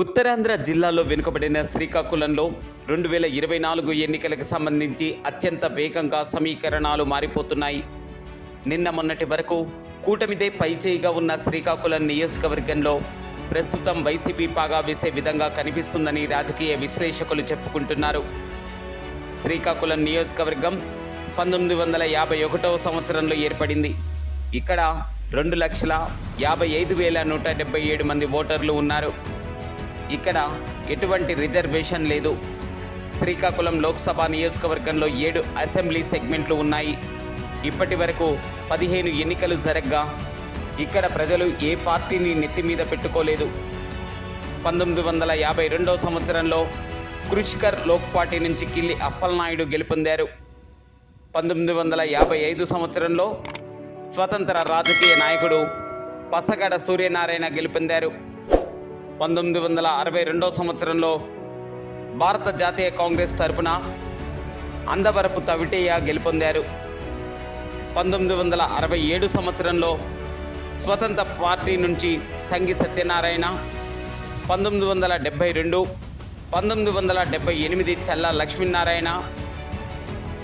ఉత్తరాంధ్ర జిల్లాలో వెనుకబడిన శ్రీకాకుళంలో 2024 ఎన్నికలకు సంబంధించి అత్యంత వేగంగా సమీకరణాలు మారిపోతున్నాయి. నిన్న మొన్నటి వరకు కూటమిదే పైచేయిగా ఉన్న శ్రీకాకుళం నియోజకవర్గంలో ప్రస్తుతం వైసీపీ పాగా వేసే విధంగా కనిపిస్తుందని రాజకీయ విశ్లేషకులు చెప్పుకుంటున్నారు. శ్రీకాకుళం నియోజకవర్గం 1951వ సంవత్సరంలో ఏర్పడింది. ఇక్కడ 2,55,177 మంది ఓటర్లు ఉన్నారు. ఇక్కడ ఎటువంటి రిజర్వేషన్ లేదు. శ్రీకాకుళం లోక్సభ నియోజకవర్గంలో 7 అసెంబ్లీ సెగ్మెంట్లు ఉన్నాయి. ఇప్పటి వరకు 15 ఎన్నికలు జరగ్గా ఇక్కడ ప్రజలు ఏ పార్టీని నెత్తి మీద పెట్టుకోలేదు. 1952వ సంవత్సరంలో కృషికర్ లోక్ పార్టీ నుంచి కిల్లి అప్పలనాయుడు గెలుపొందారు. 1955 సంవత్సరంలో స్వతంత్ర రాజకీయ నాయకుడు పసగడ సూర్యనారాయణ గెలుపొందారు. 1962వ సంవత్సరంలో భారత జాతీయ కాంగ్రెస్ తరపున అందవరపు తవిటయ్య గెలుపొందారు. 1967 సంవత్సరంలో స్వతంత్ర పార్టీ నుంచి తంగి సత్యనారాయణ, 1972, 1978 చల్లా లక్ష్మీనారాయణ,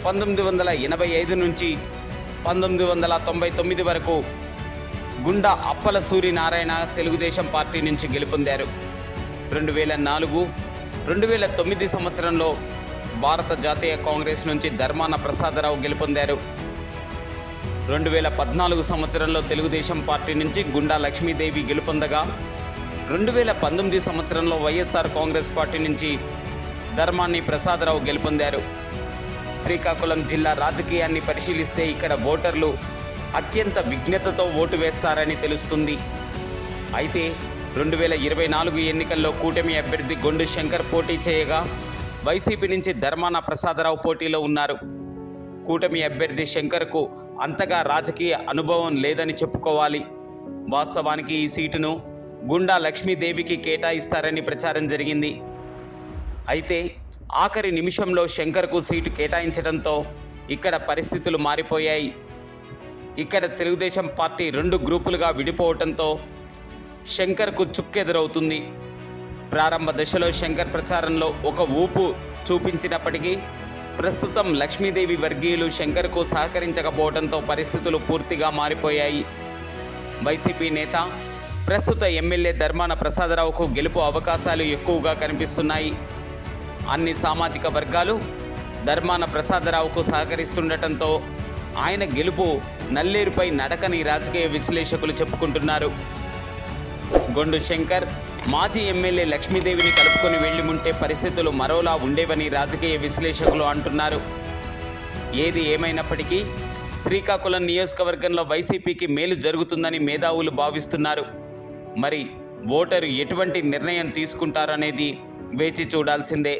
1985 నుంచి 1999 వరకు గుండా అప్పల సూర్యనారాయణ తెలుగుదేశం పార్టీ నుంచి గెలుపొందారు. 2004, 2009 సంవత్సరంలో భారత జాతీయ కాంగ్రెస్ నుంచి ధర్మాన ప్రసాదరావు గెలుపొందారు. 2014 సంవత్సరంలో తెలుగుదేశం పార్టీ నుంచి గుండా లక్ష్మీదేవి గెలుపొందగా 2019 సంవత్సరంలో వైఎస్ఆర్ కాంగ్రెస్ పార్టీ నుంచి ధర్మాన్ని ప్రసాదరావు గెలుపొందారు. శ్రీకాకుళం జిల్లా రాజకీయాన్ని పరిశీలిస్తే ఇక్కడ ఓటర్లు అత్యంత విజ్ఞతతో ఓటు వేస్తారని తెలుస్తుంది. అయితే 2024 ఎన్నికల్లో కూటమి అభ్యర్థి గొండు శంకర్ పోటీ చేయగా వైసీపీ నుంచి ధర్మాన ప్రసాదరావు పోటీలో ఉన్నారు. కూటమి అభ్యర్థి శంకర్కు అంతగా రాజకీయ అనుభవం లేదని చెప్పుకోవాలి. వాస్తవానికి ఈ సీటును గుండా లక్ష్మీదేవికి కేటాయిస్తారని ప్రచారం జరిగింది. అయితే ఆఖరి నిమిషంలో శంకర్కు సీటు కేటాయించడంతో ఇక్కడ పరిస్థితులు మారిపోయాయి. ఇక్కడ తెలుగుదేశం పార్టీ 2 గ్రూపులుగా విడిపోవడంతో శంకర్కు చుక్కెదురవుతుంది. ప్రారంభ దశలో శంకర్ ప్రచారంలో ఒక ఊపు చూపించినప్పటికీ ప్రస్తుతం లక్ష్మీదేవి వర్గీయులు శంకర్కు సహకరించకపోవడంతో పరిస్థితులు పూర్తిగా మారిపోయాయి. వైసీపీ నేత ప్రస్తుత ఎమ్మెల్యే ధర్మాన ప్రసాదరావుకు గెలుపు అవకాశాలు ఎక్కువగా కనిపిస్తున్నాయి. అన్ని సామాజిక వర్గాలు ధర్మాన ప్రసాదరావుకు సహకరిస్తుండటంతో ఆయన గెలుపు నల్లేరుపై నడకని రాజకీయ విశ్లేషకులు చెప్పుకుంటున్నారు. గొండు శంకర్ మాజీ ఎమ్మెల్యే లక్ష్మీదేవిని కలుపుకొని వెళ్లి ఉంటే పరిస్థితులు మరోలా ఉండేవని రాజకీయ విశ్లేషకులు అంటున్నారు. ఏది ఏమైనప్పటికీ శ్రీకాకుళం నియోజకవర్గంలో వైసీపీకి మేలు జరుగుతుందని మేధావులు భావిస్తున్నారు. మరి ఓటరు ఎటువంటి నిర్ణయం తీసుకుంటారనేది వేచి చూడాల్సిందే.